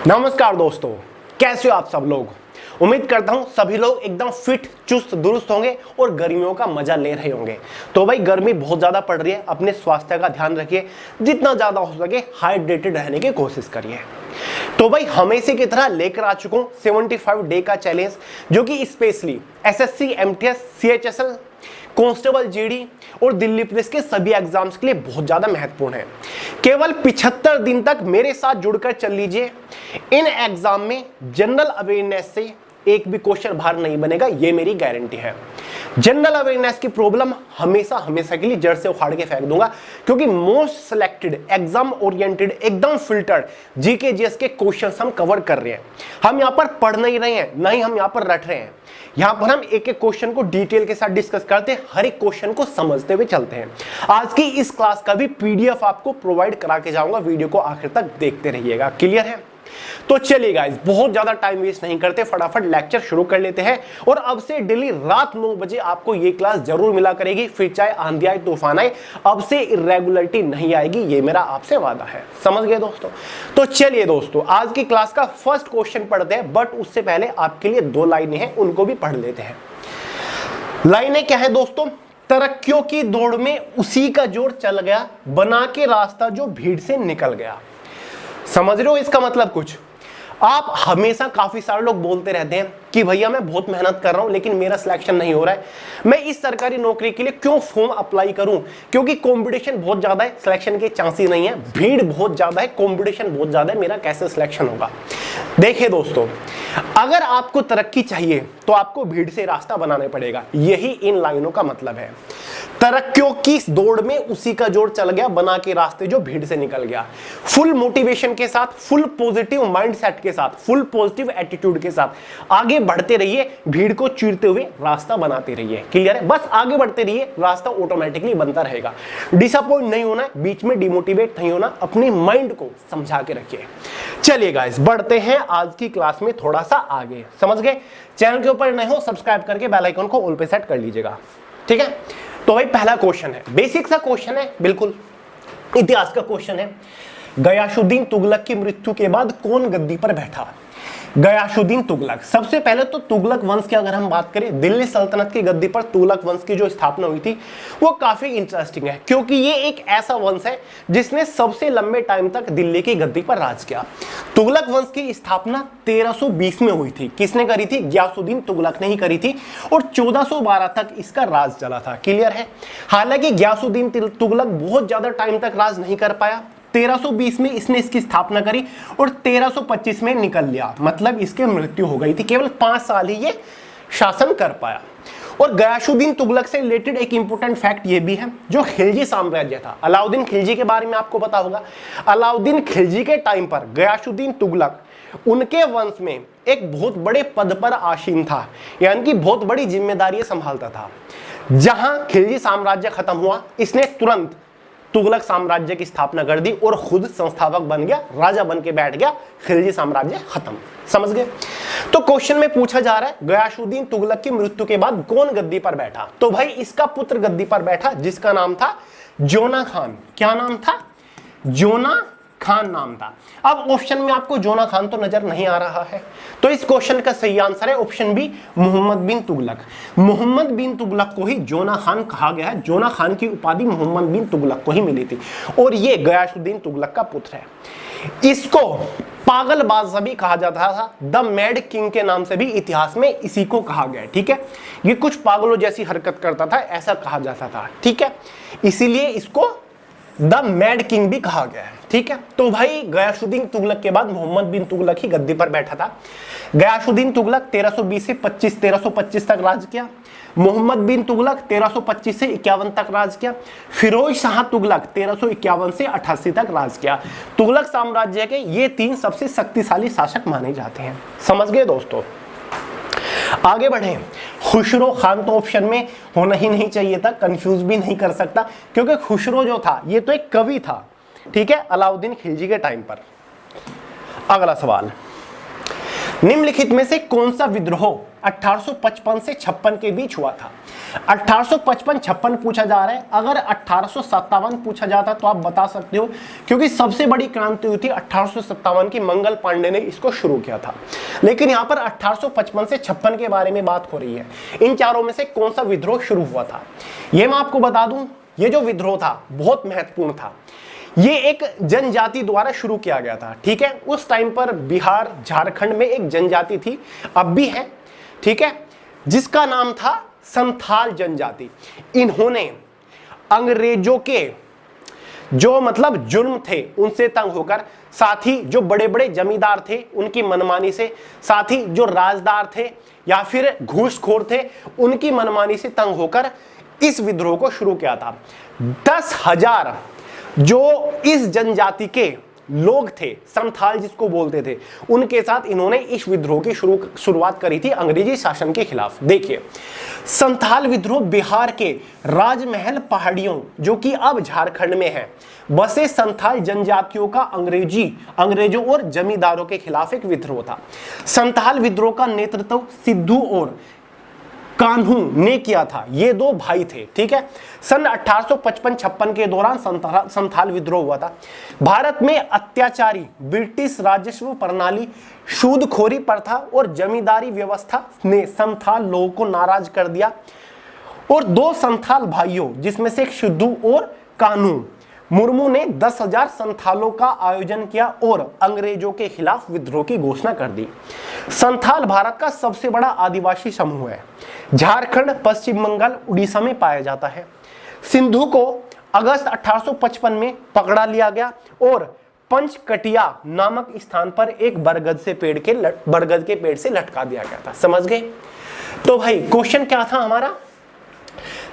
नमस्कार दोस्तों, कैसे हो आप सब लोग। उम्मीद करता हूं सभी लोग एकदम फिट चुस्त दुरुस्त होंगे और गर्मियों का मजा ले रहे होंगे। तो भाई गर्मी बहुत ज्यादा पड़ रही है, अपने स्वास्थ्य का ध्यान रखिए, जितना ज्यादा हो सके हाइड्रेटेड रहने की कोशिश करिए। तो भाई हमेशा की तरह लेकर आ चुका हूं 75 डे का चैलेंज, जो कि specially SSC, MTS, CHSL, constable, GD और दिल्ली पुलिस के सभी एग्जाम्स के लिए बहुत ज्यादा महत्वपूर्ण है। केवल 75 दिन तक मेरे साथ जुड़कर चल लीजिए। इन एग्जाम में जनरल अवेयरनेस से एक भी क्वेश्चन बाहर नहीं बनेगा, ये मेरी गारंटी है। जनरल अवेयरनेस की प्रॉब्लम हमेशा के लिए जड़ से उखाड़ के फेंक दूंगा, क्योंकि मोस्ट सिलेक्टेड, एग्जाम ओरिएंटेड, एकदम फिल्टर्ड जीके जीएस के क्वेश्चंस हम कवर कर रहे हैं। हम यहाँ पर पढ़ नहीं रहे हैं, ना ही हम यहाँ पर रट रहे हैं। यहाँ पर हम एक एक क्वेश्चन को डिटेल के साथ डिस्कस करते हैं, हर एक क्वेश्चन को समझते हुए चलते हैं। आज की इस क्लास का भी पीडीएफ आपको प्रोवाइड करा के जाऊंगा, वीडियो को आखिर तक देखते रहिएगा। क्लियर है? तो चलिए गाइस, बहुत ज्यादा टाइम वेस्ट नहीं करते, फटाफट लेक्चर शुरू कर लेते हैं। और अब से डेली रात 9 बजे आपको ये क्लास जरूर मिला करेगी, फिर चाहे आंधी आए तूफान आए, अब से इरेगुलरिटी नहीं आएगी, ये मेरा आपसे वादा है। समझ गए दोस्तों? तो चलिए दोस्तों, आज की क्लास का फर्स्ट क्वेश्चन पढ़ते हैं, बट उससे पहले आपके लिए 2 लाइनें हैं, उनको भी पढ़ लेते हैं। लाइनें क्या है दोस्तों? तरक्कियों की दौड़ में उसी का जोर चल गया, बना के रास्ता जो भीड़ से निकल गया। समझ रहे हो इसका मतलब कुछ? आप हमेशा, काफी सारे लोग बोलते रहते हैं कि भैया मैं बहुत मेहनत कर रहा हूं लेकिन मेरा सिलेक्शन नहीं हो रहा है, मैं इस सरकारी नौकरी के लिए क्यों फॉर्म अप्लाई करूं, क्योंकि कंपटीशन बहुत ज्यादा है, सिलेक्शन के चांसेस नहीं है, भीड़ बहुत ज्यादा है, कंपटीशन बहुत ज्यादा है, मेरा कैसे सिलेक्शन होगा। देखिए दोस्तों, अगर आपको तरक्की चाहिए तो आपको भीड़ से रास्ता बनाना पड़ेगा, यही इन लाइनों का मतलब है। तरक्कियों की दौड़ में उसी का जोर चल गया, बना के रास्ते जो भीड़ से निकल गया। फुल मोटिवेशन के साथ, फुल पॉजिटिव माइंडसेट के साथ, फुल पॉजिटिव एटीट्यूड के साथ आगे बढ़ते रहिए, भीड़ को चीरते हुए रास्ता बनाते रहिए। क्लियर है? बस आगे बढ़ते रहिए, रास्ता ऑटोमेटिकली बनता रहेगा। डिसअपॉइंट नहीं होना है, बीच में डिमोटिवेट नहीं होना, अपनी माइंड को समझा के रखिए। चलिए गाइस, बढ़ते हैं आज की क्लास में थोड़ा सा आगे। समझ गए? चैनल के ऊपर नए हो, सब्सक्राइब करके बेल आइकन को ऑल पे सेट कर लीजिएगा। ठीक है? तो भाई पहला क्वेश्चन है, बेसिक सा क्वेश्चन है, बिल्कुल इतिहास का क्वेश्चन है। गयासुद्दीन तुगलक की मृत्यु के बाद कौन गद्दी पर बैठा? गयासुद्दीन तुगलक। सबसे पहले तो तुगलक वंश की अगर हम बात करें, दिल्ली सल्तनत की गद्दी पर तुगलक वंश की जो स्थापना हुई थी वो काफी इंटरेस्टिंग है, क्योंकि ये एक ऐसा वंश है जिसने सबसे लंबे टाइम तक दिल्ली की गद्दी पर राज किया। तुगलक वंश की स्थापना 1320 में हुई थी। किसने करी थी? गयासुद्दीन तुगलक ने ही करी थी, और 1412 तक इसका राज चला था। क्लियर है? हालांकि गयासुद्दीन तुगलक बहुत ज्यादा टाइम तक राज नहीं कर पाया। 1320 में इसने इसकी स्थापना करी और 1325 में निकल लिया, मतलब इसकी मृत्यु हो गई थी। केवल 5 साल ही ये शासन कर पाया। और गयासुद्दीन तुगलक से रिलेटेड एक इंपॉर्टेंट फैक्ट ये भी है, जो खिलजी साम्राज्य था, अलाउद्दीन खिलजी के बारे में आपको पता होगा। अलाउद्दीन खिलजी के टाइम पर गयासुद्दीन तुगलक, उनके वंश में एक बहुत बड़े पद पर आसीन था, यानी कि बहुत बड़ी जिम्मेदारी संभालता था। जहां खिलजी साम्राज्य खत्म हुआ, इसने तुरंत तुगलक साम्राज्य की स्थापना कर दी और खुद संस्थापक बन गया, राजा बन के बैठ गया, खिलजी साम्राज्य खत्म। समझ गए? तो क्वेश्चन में पूछा जा रहा है गयासुद्दीन तुगलक की मृत्यु के बाद कौन गद्दी पर बैठा? तो भाई इसका पुत्र गद्दी पर बैठा, जिसका नाम था जोना खान। क्या नाम था? जोना खान नाम था। अब ऑप्शन में आपको जोना खान तो नजर नहीं आ रहा है, तो इस क्वेश्चन का सही आंसर है ऑप्शन बी, मोहम्मद बिन तुगलक। मोहम्मद बिन तुगलक को ही जोना खान कहा गया है। जोना खान की उपाधि मोहम्मद बिन तुगलक को ही मिली थी, और ये गयासुद्दीन तुगलक का पुत्र है। इसको पागल बादशाह भी कहा जाता था, द मैड किंग के नाम से भी इतिहास में इसी को कहा गया है। ठीक है? ये कुछ पागलों जैसी हरकत करता था, ऐसा कहा जाता था। ठीक है? इसीलिए इसको द मैड किंग भी कहा गया है। ठीक है? तो भाई गयासुद्दीन तुगलक के बाद मोहम्मद बिन तुगलक ही गद्दी पर बैठा था। गयासुद्दीन तुगलक 1320 से 1325 तक राज किया। मोहम्मद बिन तुगलक 1325 से 51 तक राज किया। फिरोज शाह तुगलक 1351 से 88 तक राज किया। तुगलक साम्राज्य के ये 3 सबसे शक्तिशाली शासक माने जाते हैं। समझ गए दोस्तों? आगे बढ़े। खुसरो खान तो ऑप्शन में होना ही नहीं चाहिए था, कंफ्यूज भी नहीं कर सकता, क्योंकि खुसरो जो था ये तो एक कवि था। ठीक है? अलाउद्दीन खिलजी के टाइम पर। अगला सवाल, निम्नलिखित में से कौन सा विद्रोह 1855 से 56 के बीच हुआ था। 1855-56 पूछा जा रहा है, अगर 1857 पूछा जाता तो आप बता सकते हो, क्योंकि सबसे बड़ी क्रांति हुई थी 1857 की, मंगल पांडे ने इसको शुरू किया था। लेकिन यहां पर 1855 से 56 के बारे में बात हो रही है। इन चारों में से कौन सा विद्रोह शुरू हुआ था, यह मैं आपको बता दूं। यह जो विद्रोह था बहुत महत्वपूर्ण था। ये एक जनजाति द्वारा शुरू किया गया था, ठीक है। उस टाइम पर बिहार झारखंड में एक जनजाति थी, अब भी है, ठीक है, जिसका नाम था संथाल जनजाति। इन्होंने अंग्रेजों के जो मतलब जुर्म थे उनसे तंग होकर, साथ ही जो बड़े बड़े जमींदार थे उनकी मनमानी से, साथ ही जो राजदार थे या फिर घूसखोर थे उनकी मनमानी से तंग होकर इस विद्रोह को शुरू किया था। 10,000 जो इस जनजाति के लोग थे, संथाल जिसको बोलते थे, उनके साथ इन्होंने इस विद्रोह की शुरुआत करी थी अंग्रेजी शासन के खिलाफ। देखिए, संथाल विद्रोह बिहार के राजमहल पहाड़ियों, जो कि अब झारखंड में है, बसे संथाल जनजातियों का अंग्रेजों और जमींदारों के खिलाफ एक विद्रोह था। संथाल विद्रोह का नेतृत्व सिद्धू और कान्हू ने किया था। ये दो भाई थे, ठीक है। सन 1855-56 के दौरान संथाल विद्रोह हुआ था। भारत में अत्याचारी ब्रिटिश राजस्व प्रणाली, सूदखोरी प्रथा और जमींदारी व्यवस्था ने संथाल लोगों को नाराज कर दिया और दो संथाल भाइयों, जिसमें से एक सिद्धू और कान्हू मुर्मू ने 10,000 संथालों का आयोजन किया और अंग्रेजों के खिलाफ विद्रोह की घोषणा कर दी। संथाल भारत का सबसे बड़ा आदिवासी समूह है। झारखंड, पश्चिम बंगाल, उड़ीसा में पाया जाता है। सिंधु को अगस्त 1855 में पकड़ा लिया गया और पंचकटिया नामक स्थान पर एक बरगद के पेड़ से लटका दिया गया था। समझ गए? तो भाई क्वेश्चन क्या था हमारा,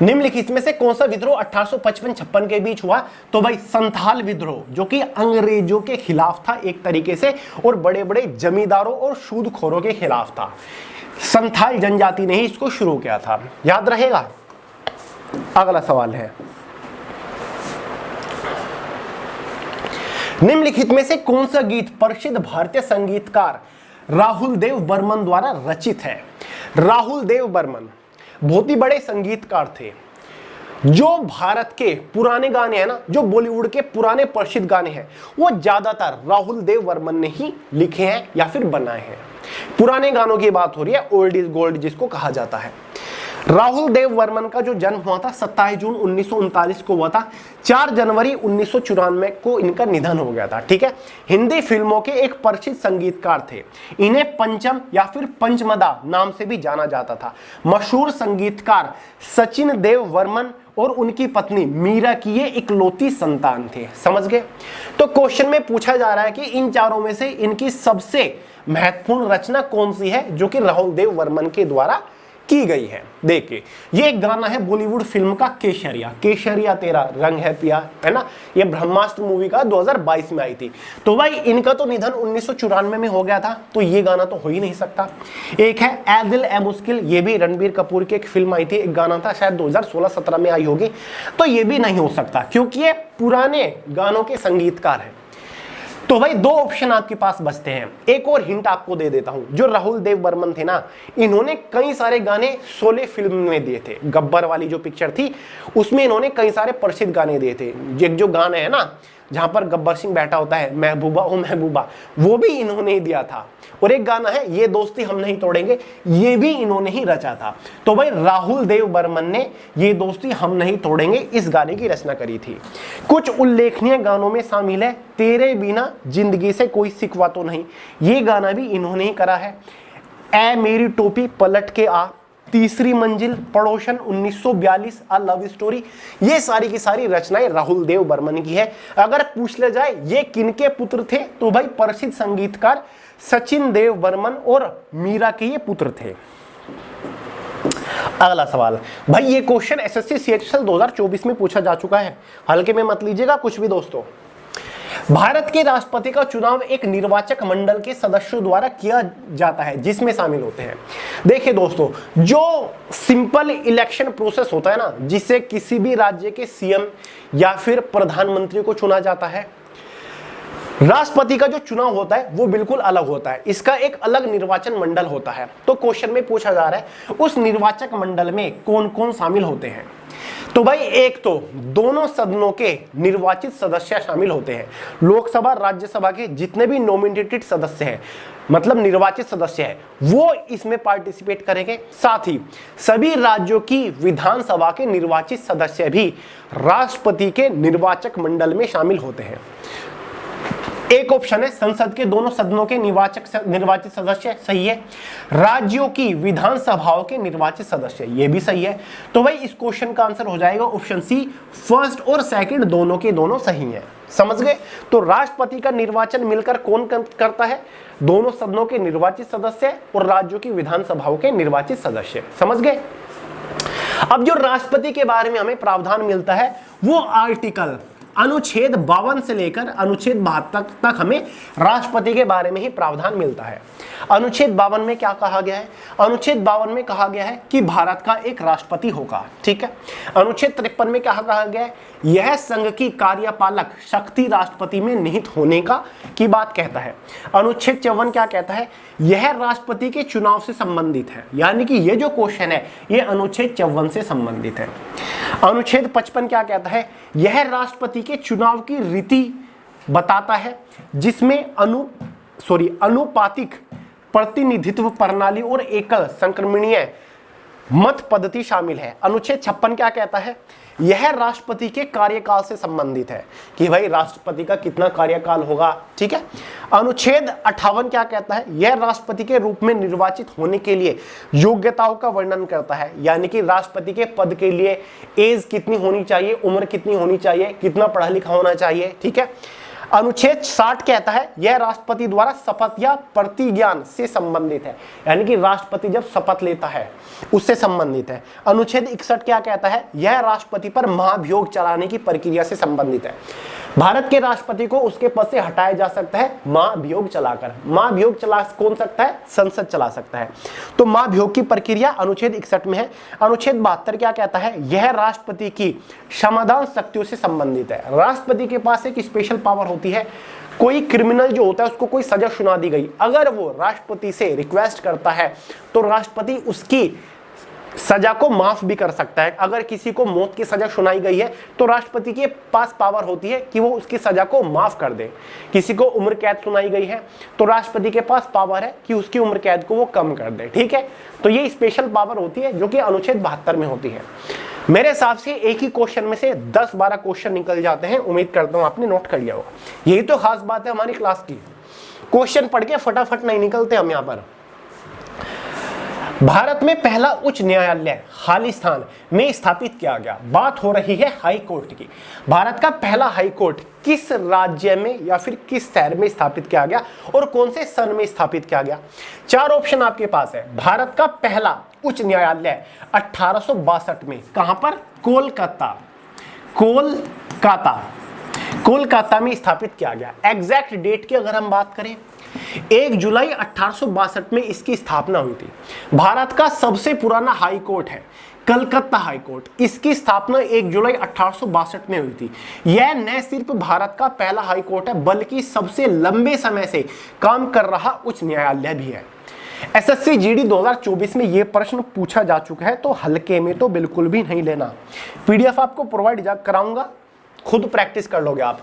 निम्नलिखित में से कौन सा विद्रोह 1855-56 के बीच हुआ? तो भाई संथाल विद्रोह, जो कि अंग्रेजों के खिलाफ था एक तरीके से, और बड़े बड़े जमींदारों और सूदखोरों के खिलाफ था। संथाल जनजाति ने ही इसको शुरू किया था, याद रहेगा। अगला सवाल है, निम्नलिखित में से कौन सा गीत प्रसिद्ध भारतीय संगीतकार राहुल देव बर्मन द्वारा रचित है? राहुल देव बर्मन बहुत ही बड़े संगीतकार थे। जो भारत के पुराने गाने हैं ना, जो बॉलीवुड के पुराने प्रसिद्ध गाने हैं, वो ज्यादातर राहुल देव बर्मन ने ही लिखे हैं या फिर बनाए हैं। पुराने गानों की बात हो रही है, ओल्ड इज गोल्ड जिसको कहा जाता है। राहुल देव बर्मन का जो जन्म हुआ था 27 जून 1939 को हुआ था। 4 जनवरी 1994 को इनका निधन हो गया था, ठीक है। हिंदी फिल्मों के एक प्रसिद्ध संगीतकार थे। इन्हें पंचम या फिर पंचमदा नाम से भी जाना जाता था। मशहूर संगीतकार सचिन देव बर्मन और उनकी पत्नी मीरा की ये इकलौती संतान थे। समझ गए? तो क्वेश्चन में पूछा जा रहा है कि इन चारों में से इनकी सबसे महत्वपूर्ण रचना कौन सी है जो कि राहुल देव बर्मन के द्वारा की गई है? देखिए, ये एक गाना है बॉलीवुड फिल्म का केसरिया, केसरिया तेरा रंग है पिया, है ना। ये ब्रह्मास्त्र मूवी का 2022 में आई थी। तो भाई इनका तो निधन 1994 में हो गया था, तो ये गाना तो हो ही नहीं सकता। एक है ए दिल ए मुश्किल, ये भी रणबीर कपूर की एक फिल्म आई थी, एक गाना था, शायद 2016-17 में आई होगी, तो ये भी नहीं हो सकता क्योंकि ये पुराने गानों के संगीतकार हैं। तो भाई 2 ऑप्शन आपके पास बचते हैं। एक और हिंट आपको दे देता हूं, जो राहुल देव बर्मन थे ना, इन्होंने कई सारे गाने शोले फिल्म में दिए थे। गब्बर वाली जो पिक्चर थी उसमें इन्होंने कई सारे प्रसिद्ध गाने दिए थे। एक जो गाना है ना जहां पर गब्बर सिंह बैठा होता है, महबूबा ओ महबूबा, वो भी इन्होंने ही दिया था। और एक गाना है ये दोस्ती हम नहीं तोड़ेंगे, ये भी इन्होंने ही रचा था। तो भाई राहुल देव बर्मन ने ये दोस्ती हम नहीं तोड़ेंगे इस गाने की रचना करी थी। कुछ उल्लेखनीय गानों में शामिल है तेरे बिना जिंदगी से कोई सिकवा तो नहीं, ये गाना भी इन्होंने ही करा है। ए मेरी टोपी पलट के आ, तीसरी मंजिल, पड़ोसन, 1942, अ लव स्टोरी, ये सारी की सारी रचनाएं राहुल देव बर्मन की है। अगर पूछ ले जाए ये किनके पुत्र थे, तो भाई प्रसिद्ध संगीतकार सचिन देव बर्मन और मीरा के ये पुत्र थे। अगला सवाल, भाई ये क्वेश्चन एसएससी सीएचएसएल 2024 में पूछा जा चुका है, हल्के में मत लीजिएगा कुछ भी दोस्तों। भारत के राष्ट्रपति का चुनाव एक निर्वाचक मंडल के सदस्यों द्वारा किया जाता है, जिसमें शामिल होते हैं, देखिए दोस्तों, जो सिंपल इलेक्शन प्रोसेस होता है ना, जिससे किसी भी राज्य के सीएम या फिर प्रधानमंत्री को चुना जाता है, राष्ट्रपति का जो चुनाव होता है वो बिल्कुल अलग होता है, इसका एक अलग निर्वाचन मंडल होता है। तो क्वेश्चन में पूछा जा रहा है उस निर्वाचक मंडल में कौन कौन शामिल होते हैं। तो भाई एक तो दोनों सदनों के निर्वाचित सदस्य शामिल होते हैं, लोकसभा राज्यसभा के जितने भी नॉमिनेटेड सदस्य हैं, मतलब निर्वाचित सदस्य हैं, वो इसमें पार्टिसिपेट करेंगे। साथ ही सभी राज्यों की विधानसभा के निर्वाचित सदस्य भी राष्ट्रपति के निर्वाचक मंडल में शामिल होते हैं। एक ऑप्शन है संसद के दोनों सदनों के निर्वाचित सदस्य, सही है। राज्यों की विधानसभाओं के निर्वाचित सदस्य, ये भी सही है। तो भाई इस क्वेश्चन का आंसर हो जाएगा ऑप्शन सी, फर्स्ट और सेकंड दोनों के दोनों सही है। समझ गए। तो राष्ट्रपति का निर्वाचन मिलकर कौन करता है, दोनों सदनों के निर्वाचित सदस्य और राज्यों की विधानसभाओं के निर्वाचित सदस्य। समझ गए। अब जो राष्ट्रपति के बारे में हमें प्रावधान मिलता है वो आर्टिकल अनुच्छेद 52 से लेकर अनुच्छेद 72 तक हमें राष्ट्रपति के बारे में ही प्रावधान मिलता है। अनुच्छेद 52 में क्या कहा गया है, अनुच्छेद 52 में कहा गया है कि भारत का एक राष्ट्रपति होगा, ठीक है। अनुच्छेद 53 में क्या कहा गया है, यह संघ की कार्यपालक शक्ति राष्ट्रपति में निहित होने की बात कहता है। अनुच्छेद 54 क्या कहता है, यह राष्ट्रपति के चुनाव से संबंधित है, यानी कि ये जो क्वेश्चन है ये अनुच्छेद 54 से संबंधित है। अनुच्छेद 55 क्या कहता है, यह राष्ट्रपति के चुनाव की रीति बताता है जिसमें अनुपातिक प्रतिनिधित्व प्रणाली और एकल संक्रमणीय मत पद्धति शामिल है। अनुच्छेद 56 क्या कहता है, यह राष्ट्रपति के कार्यकाल से संबंधित है कि भाई राष्ट्रपति का कितना कार्यकाल होगा, ठीक है। अनुच्छेद 58 क्या कहता है, यह राष्ट्रपति के रूप में निर्वाचित होने के लिए योग्यताओं का वर्णन करता है, यानी कि राष्ट्रपति के पद के लिए एज कितनी होनी चाहिए, उम्र कितनी होनी चाहिए, कितना पढ़ा लिखा होना चाहिए, ठीक है। अनुच्छेद 60 कहता है यह राष्ट्रपति द्वारा शपथ या प्रतिज्ञान से संबंधित है, यानी कि राष्ट्रपति जब शपथ लेता है उससे संबंधित है। अनुच्छेद 61 क्या कहता है, यह राष्ट्रपति पर महाभियोग चलाने की प्रक्रिया से संबंधित है। भारत के राष्ट्रपति को उसके पद से हटाया जा सकता है महाभियोग चलाकर। महाभियोग चला कौन सकता है, संसद चला सकता है। तो महाभियोग की प्रक्रिया अनुच्छेद 61 में है। अनुच्छेद 72 क्या कहता है, यह राष्ट्रपति की समाधान शक्तियों से संबंधित है। राष्ट्रपति के पास एक स्पेशल पावर होती है, कोई क्रिमिनल जो होता है उसको कोई सजा सुना दी गई, अगर वो राष्ट्रपति से रिक्वेस्ट करता है तो राष्ट्रपति उसकी सजा को माफ भी कर सकता है। अगर किसी को मौत की सजा सुनाई गई है तो राष्ट्रपति के पास पावर होती है कि वो उसकी सजा को माफ कर दे। किसी को उम्र कैद सुनाई गई है तो राष्ट्रपति के पास पावर है कि उसकी उम्र कैद को वो कम कर दे, ठीक है। तो ये स्पेशल पावर होती है जो कि अनुच्छेद 72 में होती है। मेरे हिसाब से एक ही क्वेश्चन में से 10-12 क्वेश्चन निकल जाते हैं। उम्मीद करता हूं आपने नोट कर लिया होगा। यही तो खास बात है हमारी क्लास की, क्वेश्चन पढ़ के फटाफट नहीं निकलते हम यहाँ पर। भारत में पहला उच्च न्यायालय खालिस्तान में स्थापित किया गया। बात हो रही है हाई कोर्ट की। भारत का पहला हाई कोर्ट किस राज्य में या फिर किस शहर में स्थापित किया गया और कौन से सन में स्थापित किया गया। 4 ऑप्शन आपके पास है। भारत का पहला उच्च न्यायालय 1862 में, कहां पर, कोलकाता में स्थापित किया गया। एग्जैक्ट डेट की अगर हम बात करें 1 जुलाई 1862 में इसकी स्थापना हुई थी। भारत का सबसे पुराना हाई कोर्ट है कलकत्ता हाई कोर्ट। इसकी स्थापना 1 जुलाई 1862 में हुई थी। यह न सिर्फ भारत का पहला हाई कोर्ट है बल्कि सबसे लंबे समय से काम कर रहा उच्च न्यायालय भी है। एसएससी जीडी 2024 में यह प्रश्न पूछा जा चुका है, तो हल्के में तो बिल्कुल भी नहीं लेना। पीडीएफ आपको प्रोवाइड कराऊंगा, खुद प्रैक्टिस कर लोगे आप।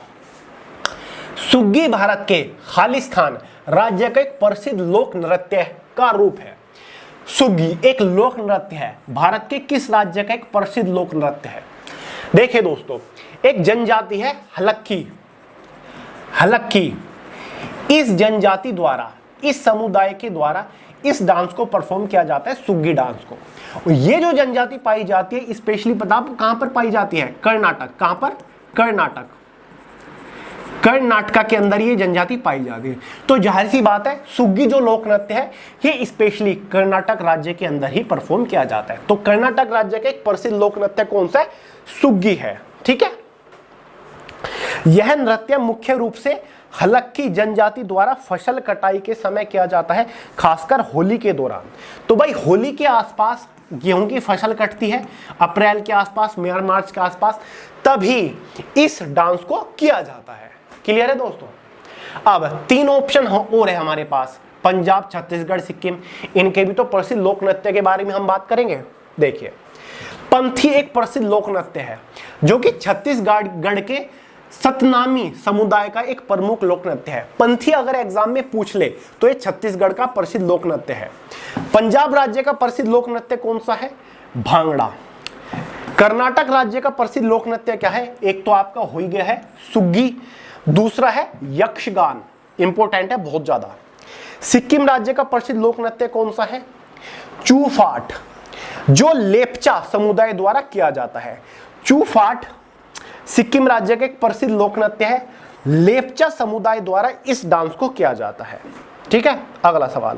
सुग्गी भारत के खालिस्तान राज्य का एक प्रसिद्ध लोक नृत्य का रूप है। सुग्गी एक लोक नृत्य है, भारत के किस राज्य का एक प्रसिद्ध लोक नृत्य है। देखिए दोस्तों, एक जनजाति है हलक्की। इस जनजाति द्वारा, इस समुदाय के द्वारा इस डांस को परफॉर्म किया जाता है, सुग्गी डांस को। और ये जो जनजाति पाई जाती है स्पेशली पता आप कहां पर पाई जाती है, कर्नाटक। कहां पर, कर्नाटका के अंदर ये जनजाति पाई जाती है। तो जाहिर सी बात है सुग्गी जो लोक नृत्य है ये स्पेशली कर्नाटक राज्य के अंदर ही परफॉर्म किया जाता है। तो कर्नाटक राज्य का एक प्रसिद्ध लोक नृत्य कौन सा है, सुग्गी है, ठीक है। यह नृत्य मुख्य रूप से हलक्की जनजाति द्वारा फसल कटाई के समय किया जाता है, खासकर होली के दौरान। तो भाई होली के आसपास गेहूं की फसल कटती है, अप्रैल के आसपास, मार्च के आसपास, तभी इस डांस को किया जाता है। क्लियर है दोस्तों। अब 3 ऑप्शन और है हमारे पास, पंजाब, छत्तीसगढ़, सिक्किम। इनके भी तो प्रसिद्ध लोक नृत्य के बारे में हम बात करेंगे। देखिए, पंथी एक प्रसिद्ध लोक नृत्य है जो कि छत्तीसगढ़ के सतनामी समुदाय का एक प्रमुख लोक नृत्य है। पंथी अगर एग्जाम में पूछ ले तो ये छत्तीसगढ़ का प्रसिद्ध लोक नृत्य है। पंजाब राज्य का प्रसिद्ध लोक नृत्य कौन सा है? भांगड़ा। कर्नाटक राज्य का प्रसिद्ध लोक नृत्य क्या है? एक तो आपका हो ही गया है सुग्गी, दूसरा है यक्षगान, इंपॉर्टेंट है बहुत ज्यादा। सिक्किम राज्य का प्रसिद्ध लोक नृत्य कौन सा है? चूफाट, जो लेप्चा समुदाय द्वारा किया जाता है। चूफाट सिक्किम राज्य का एक प्रसिद्ध लोक नृत्य है, लेप्चा समुदाय द्वारा इस डांस को किया जाता है। ठीक है, अगला सवाल।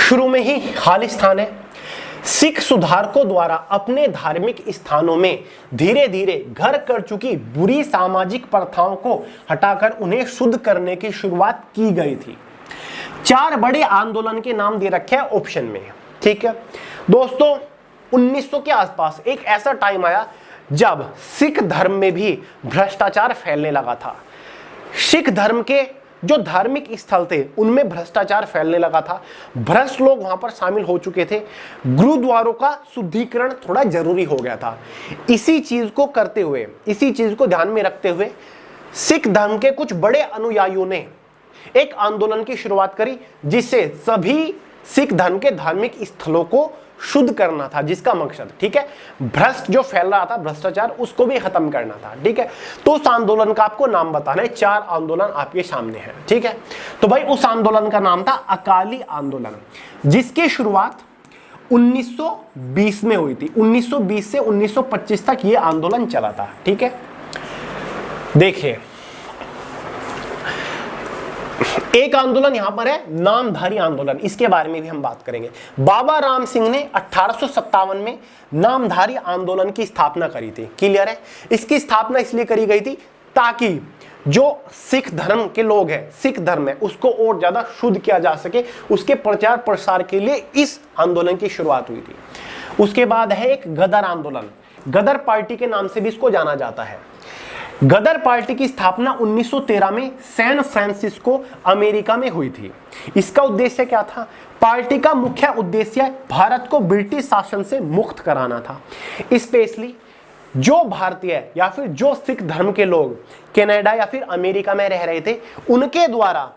शुरू में ही खालिस्तान है। सिख सुधारकों द्वारा अपने धार्मिक स्थानों में धीरे धीरे घर कर चुकी बुरी सामाजिक प्रथाओं को हटाकर उन्हें शुद्ध करने की शुरुआत की गई थी। 4 बड़े आंदोलन के नाम दे रखे हैं ऑप्शन में। ठीक है दोस्तों, 1900 के आसपास एक ऐसा टाइम आया जब सिख धर्म में भी भ्रष्टाचार फैलने लगा था। सिख धर्म के जो धार्मिक स्थल थे उनमें भ्रष्टाचार फैलने लगा था, भ्रष्ट लोग वहां पर शामिल हो चुके थे, गुरुद्वारों का शुद्धिकरण थोड़ा जरूरी हो गया था। इसी चीज को करते हुए, इसी चीज को ध्यान में रखते हुए सिख धर्म के कुछ बड़े अनुयायियों ने एक आंदोलन की शुरुआत करी जिससे सभी सिख धर्म के धार्मिक स्थलों को शुद्ध करना था, जिसका मकसद, ठीक है, भ्रष्ट जो फैल रहा था भ्रष्टाचार, उसको भी खत्म करना था। ठीक है, तो उस आंदोलन का आपको नाम बताना है। 4 आंदोलन आपके सामने हैं। ठीक है, तो भाई उस आंदोलन का नाम था अकाली आंदोलन, जिसकी शुरुआत 1920 में हुई थी। 1920 से 1925 तक ये आंदोलन चला था। ठीक है, देखिए एक आंदोलन यहां पर है नामधारी आंदोलन, इसके बारे में भी हम बात करेंगे। बाबा राम सिंह ने 1857 में नामधारी आंदोलन की स्थापना करी थी। क्लियर है? इसकी स्थापना इसलिए करी गई थी ताकि जो सिख धर्म के लोग हैं, सिख धर्म है, उसको और ज्यादा शुद्ध किया जा सके, उसके प्रचार प्रसार के लिए इस आंदोलन की शुरुआत हुई थी। उसके बाद है एक गदर आंदोलन, गदर पार्टी के नाम से भी इसको जाना जाता है। गदर पार्टी की स्थापना 1913 में सैन फ्रांसिस्को अमेरिका में हुई थी। इसका उद्देश्य क्या था? पार्टी का मुख्य उद्देश्य भारत को ब्रिटिश शासन से मुक्त कराना था। स्पेशली जो भारतीय या फिर जो सिख धर्म के लोग कनाडा या फिर अमेरिका में रह रहे थे, उनके द्वारा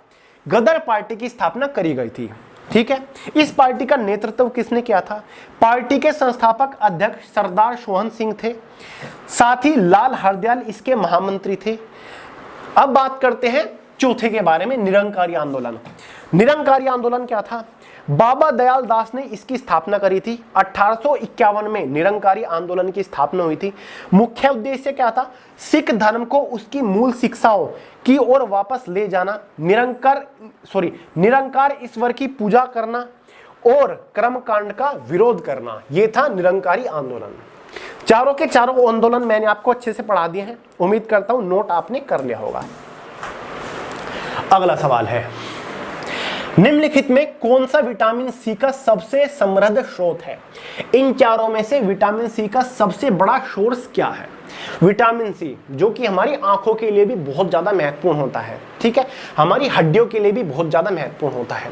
गदर पार्टी की स्थापना करी गई थी। ठीक है, इस पार्टी का नेतृत्व किसने किया था? पार्टी के संस्थापक अध्यक्ष सरदार सोहन सिंह थे, साथ ही लाल हरदयाल इसके महामंत्री थे। अब बात करते हैं चौथे के बारे में, निरंकारी आंदोलन। निरंकारी आंदोलन क्या था? बाबा दयाल दास ने इसकी स्थापना करी थी। 1851 में निरंकारी आंदोलन की स्थापना हुई थी। मुख्य उद्देश्य क्या था? सिख धर्म को उसकी मूल शिक्षाओं की ओर वापस ले जाना, निरंकार ईश्वर की पूजा करना और कर्मकांड का विरोध करना, यह था निरंकारी आंदोलन। चारों के चारों आंदोलन मैंने आपको अच्छे से पढ़ा दिए हैं, उम्मीद करता हूं नोट आपने कर लिया होगा। अगला सवाल है, निम्नलिखित में कौन सा विटामिन सी का सबसे समृद्ध स्रोत है? इन चारों में से विटामिन सी का सबसे बड़ा सोर्स क्या है? विटामिन सी जो कि हमारी आंखों के लिए भी बहुत ज्यादा महत्वपूर्ण होता है, ठीक है, हमारी हड्डियों के लिए भी बहुत ज्यादा महत्वपूर्ण होता है।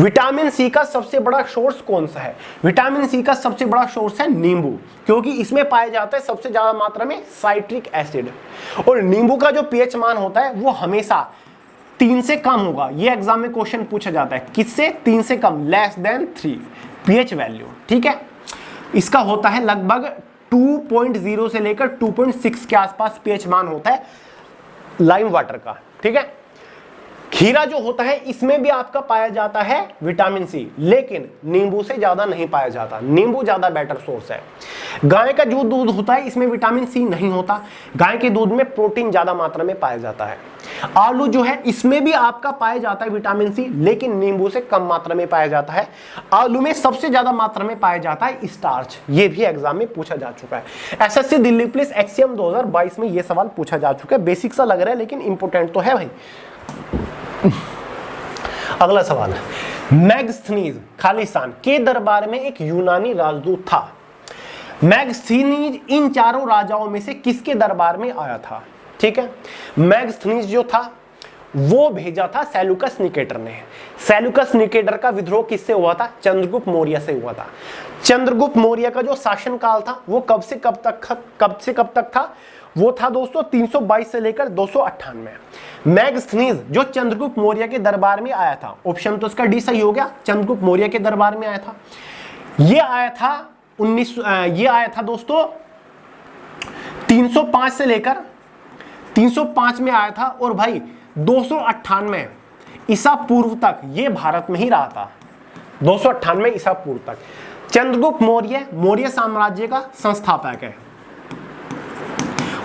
विटामिन सी का सबसे बड़ा सोर्स कौन सा है? विटामिन सी का सबसे बड़ा सोर्स है नींबू, क्योंकि इसमें पाया जाता है सबसे ज्यादा मात्रा में साइट्रिक एसिड, और नींबू का जो पीएच मान होता है वो हमेशा 3 से कम होगा। ये एग्जाम में क्वेश्चन पूछा जाता है, किससे? 3 से कम, लेस देन 3 पीएच वैल्यू। ठीक है, इसका होता है लगभग 2.0 से लेकर 2.6 के आसपास पीएच मान होता है लाइम वाटर का। ठीक है, खीरा जो होता है इसमें भी आपका पाया जाता है विटामिन सी, लेकिन नींबू से ज्यादा नहीं पाया जाता, नींबू ज्यादा बेटर सोर्स है। गाय का जो दूध होता है इसमें विटामिन सी नहीं होता, गाय के दूध में प्रोटीन ज्यादा मात्रा में पाया जाता है। आलू जो है इसमें भी आपका पाया जाता है विटामिन सी, लेकिन नींबू से कम मात्रा में पाया जाता है। आलू में सबसे ज्यादा मात्रा में पाया जाता है स्टार्च, ये भी एग्जाम में पूछा जा चुका है। एसएससी दिल्ली पुलिस एक्सएम 2022 में ये सवाल पूछा जा चुका है। बेसिक सा लग रहा है लेकिन इंपोर्टेंट तो है भाई। अगला सवाल है, मैगस्थनीज खालिस्तान के दरबार में एक यूनानी राजदूत था। मैगस्थनीज इन चारों राजाओं में से किसके दरबार में आया था? ठीक है, मैगस्थनीज जो था वो भेजा था सेल्यूकस निकेटर ने। सेल्यूकस निकेटर का विद्रोह किससे हुआ था? चंद्रगुप्त मौर्य से हुआ था। चंद्रगुप्त मौर्य का जो शासनकाल था वो कब से कब तक था? वो था दोस्तों 322 से लेकर 298। मैगस्थनीज जो चंद्रगुप्त मौर्य के दरबार में आया था, ऑप्शन तो इसका डी सही हो गया, चंद्रगुप्त मौर्य के दरबार में आया था। ये आया था दोस्तों 305 से लेकर 305 में आया था, और भाई 298 ईसा पूर्व तक ये भारत में ही रहा था। 298 ईसा पूर्व तक। चंद्रगुप्त मौर्य मौर्य साम्राज्य का संस्थापक है।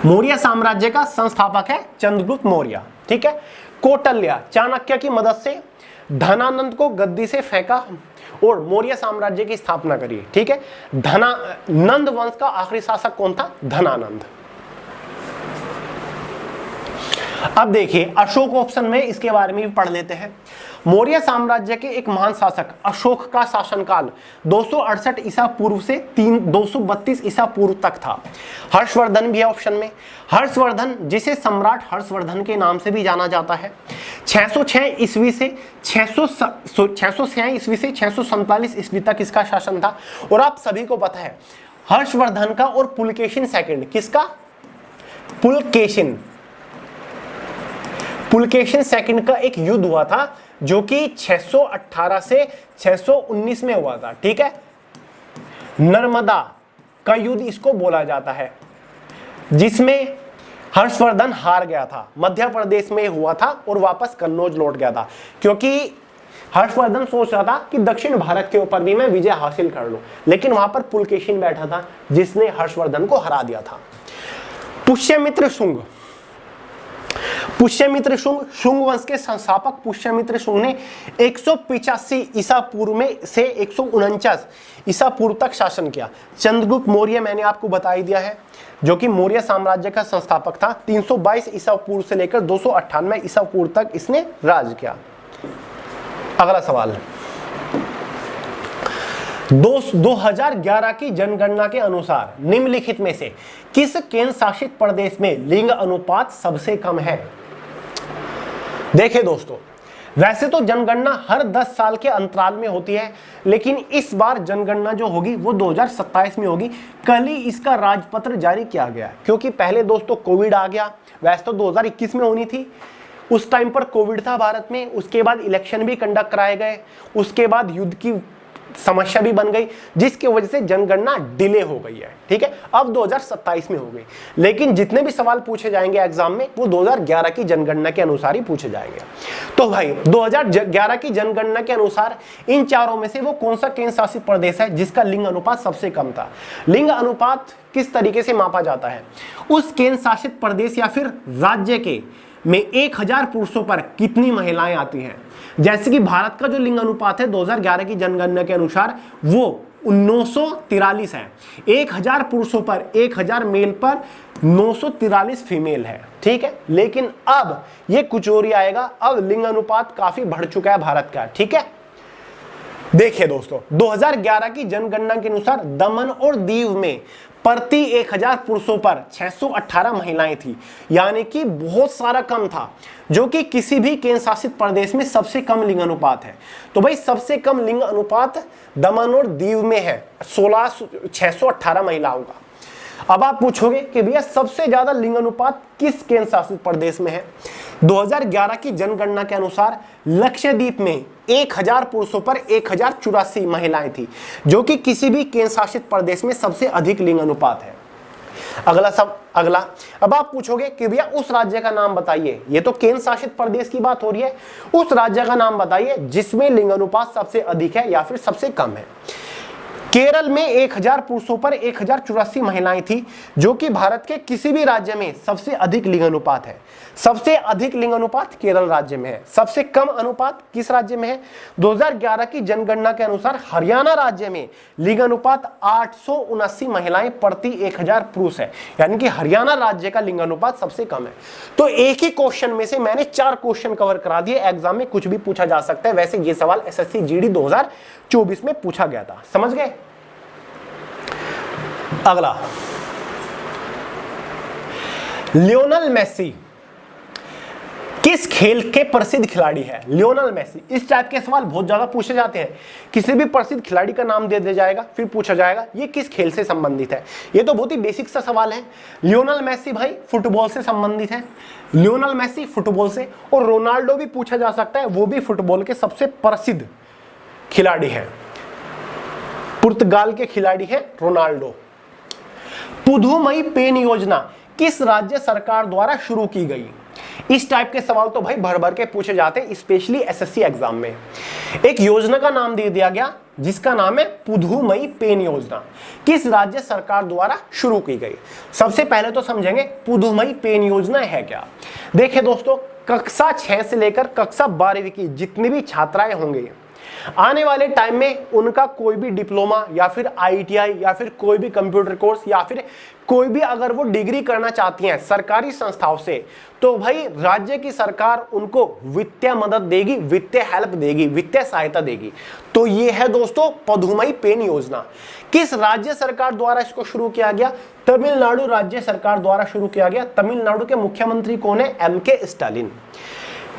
मौर्य साम्राज्य का संस्थापक है चंद्रगुप्त मौर्य। ठीक है, कौटिल्य चाणक्य की मदद से धनानंद को गद्दी से फेंका और मौर्य साम्राज्य की स्थापना करी। ठीक है, नंद वंश का आखिरी शासक कौन था? धनानंद। अब देखिए अशोक ऑप्शन में, इसके बारे में भी पढ़ लेते हैं। मौर्य साम्राज्य के एक महान शासक अशोक का शासनकाल 268 ईसा पूर्व से 232 ईसा पूर्व तक था। हर्षवर्धन भी है ऑप्शन में। हर्षवर्धन जिसे सम्राट हर्षवर्धन के नाम से भी जाना जाता है, 606 ईस्वी से 647 ईस्वी तक इसका शासन था। और आप सभी को पता है हर्षवर्धन का और पुलकेशिन सेकंड, किसका? पुलकेशिन सेकंड का एक युद्ध हुआ था जो कि 618 से 619 में हुआ था। ठीक है, नर्मदा का युद्ध इसको बोला जाता है, जिसमें हर्षवर्धन हार गया था। मध्य प्रदेश में हुआ था और वापस कन्नौज लौट गया था, क्योंकि हर्षवर्धन सोच रहा था कि दक्षिण भारत के ऊपर भी मैं विजय हासिल कर लूं, लेकिन वहां पर पुलकेशिन बैठा था जिसने हर्षवर्धन को हरा दिया था। पुष्यमित्र शुंग वंश के संस्थापक पुष्यमित्र शुंग ने 185 ईसा पूर्व में से 149 ईसा पूर्व तक शासन किया। चंद्रगुप्त मौर्य मैंने आपको बता ही दिया है, जो कि मौर्य साम्राज्य का संस्थापक था। 322 ईसा पूर्व से लेकर 298 ईसा पूर्व तक इसने राज किया। अगला सवाल, 2011 की जनगणना के अनुसार निम्नलिखित में से किस केंद्र शासित प्रदेश में लिंग अनुपात सबसे कम है? देखिए दोस्तों, वैसे तो जनगणना हर 10 साल के अंतराल में होती है, लेकिन इस बार जनगणना जो होगी वो 2027 में होगी। कल ही इसका राजपत्र जारी किया गया, क्योंकि पहले दोस्तों कोविड आ गया। वैसे तो 2021 में होनी थी, उस टाइम पर कोविड था भारत में। उसके बाद इलेक्शन भी कंडक्ट कराए गए, उसके बाद युद्ध की समस्या भी बन गई, जिसकी वजह से जनगणना डिले हो गई है। ठीक है, अब 2027 में हो गई, लेकिन जितने भी सवाल पूछे जाएंगे एग्जाम में वो 2011 की जनगणना के अनुसार ही पूछे जाएंगे। तो भाई 2011 की जनगणना के अनुसार इन चारों में से वो कौन सा केंद्र शासित प्रदेश है जिसका लिंग अनुपात सबसे कम था? लिंग अनुपात किस तरीके से मापा जाता है? उस केंद्र शासित प्रदेश या फिर राज्य के में 1000 पुरुषों पर कितनी महिलाएं आती हैं? जैसे कि भारत का जो लिंग अनुपात है 2011 की जनगणना के अनुसार वो 943 है। 1000 पुरुषों पर 1000 मेल पर 943 फीमेल है। ठीक है, लेकिन अब ये कुछ और ही आएगा। अब लिंग अनुपात काफी बढ़ चुका है भारत का। ठीक है, देखिए दोस्तों, 2011 की जनगणना के अनुसार दमन और दीव में प्रति 1000 पुरुषों पर 618 महिलाएं थी, यानी कि बहुत सारा कम था, जो कि किसी भी केंद्र शासित प्रदेश में सबसे कम लिंग अनुपात है। तो भाई सबसे कम लिंग अनुपात दमन और दीव में है, 618 महिलाओं का। अब आप पूछोगे कि भैया सबसे ज्यादा लिंग अनुपात किस केंद्र शासित प्रदेश में है? 2011 की जनगणना के अनुसार लक्षद्वीप में 1000 पुरुषों पर 1084 महिलाएं थी, जो कि किसी भी केंद्र शासित प्रदेश में सबसे अधिक लिंग अनुपात है। अगला, अब आप पूछोगे कि भैया उस राज्य का नाम बताइए। ये तो केंद्र शासित प्रदेश की बात हो रही है, उस राज्य का नाम बताइए जिसमें लिंग अनुपात सबसे अधिक है या फिर सबसे कम है। केरल में 1000 पुरुषों पर 1084 महिलाएं थी, जो कि भारत के किसी भी राज्य में सबसे अधिक लिंग अनुपात है। सबसे अधिक लिंग अनुपात केरल राज्य में है। सबसे कम अनुपात किस राज्य में है? 2011 की जनगणना के अनुसार हरियाणा राज्य में लिंग अनुपात 879 महिलाएं प्रति 1000 पुरुष है, यानी कि हरियाणा राज्य का लिंग अनुपात सबसे कम है। तो एक ही क्वेश्चन में से मैंने 4 क्वेश्चन कवर करा दिए। एग्जाम में कुछ भी पूछा जा सकता है। वैसे ये सवाल SSC GD 2024 में पूछा गया था, समझ गए? अगला, लियोनेल मेसी किस खेल के प्रसिद्ध खिलाड़ी है? Lionel Messi. इस टाइप के सवाल बहुत ज्यादा पूछे जाते हैं। किसी भी प्रसिद्ध खिलाड़ी का नाम दे दिया जाएगा, फिर पूछा जाएगा ये किस खेल से संबंधित है। ये तो बहुत ही बेसिक सा सवाल है। लियोनेल मेसी भाई फुटबॉल से संबंधित है, लियोनेल मेसी फुटबॉल से। और रोनाल्डो भी पूछा जा सकता है, वो भी फुटबॉल के सबसे प्रसिद्ध खिलाड़ी है, पुर्तगाल के खिलाड़ी है रोनाल्डो। पुदुमई पेन योजना किस राज्य सरकार द्वारा शुरू की गई? इस टाइप के सवाल तो भाई भर भर के पूछे जाते हैं, स्पेशली एसएससी एग्जाम में। एक योजना का नाम दे दिया गया जिसका नाम है पुदुमई पेन योजना, किस राज्य सरकार द्वारा शुरू की गई। सबसे पहले तो समझेंगे पुदुमई पेन योजना है क्या। देखिए दोस्तों, कक्षा 6 से लेकर कक्षा 12वीं की जितनी भी छात्राएं होंगी, आने वाले टाइम में उनका कोई भी डिप्लोमा या फिर आईटीआई या फिर कोई भी कंप्यूटर कोर्स या फिर कोई भी अगर वो डिग्री करना चाहती हैं सरकारी संस्थाओं से, तो भाई राज्य की सरकार उनको वित्तीय मदद देगी, वित्तीय हेल्प देगी, वित्तीय सहायता देगी। तो ये है दोस्तों पुदुमई पेन योजना। किस राज्य सरकार द्वारा इसको शुरू किया गया? तमिलनाडु राज्य सरकार द्वारा शुरू किया गया। तमिलनाडु के मुख्यमंत्री कौन है? एमके स्टालिन।